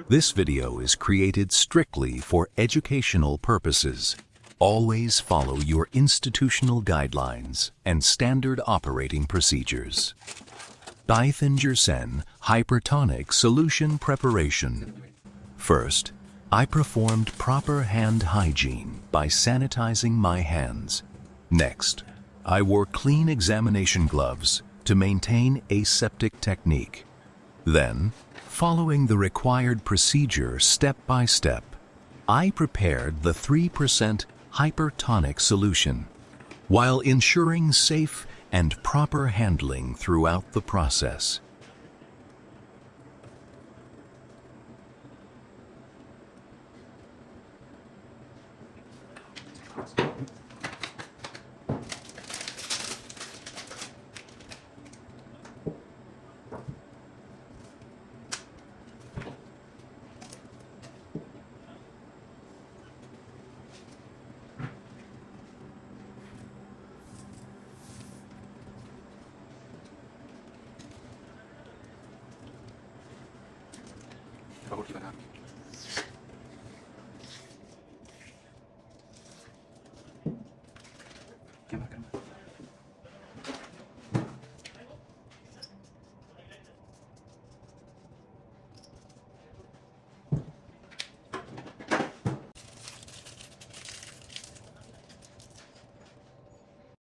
This video is created strictly for educational purposes. Always follow your institutional guidelines and standard operating procedures. Injection Hypertonic Solution Preparation. First, I performed proper hand hygiene by sanitizing my hands. Next, I wore clean examination gloves to maintain aseptic technique. Then, following the required procedure step by step, I prepared the 3% hypertonic solution, while ensuring safe and proper handling throughout the process. Cámara.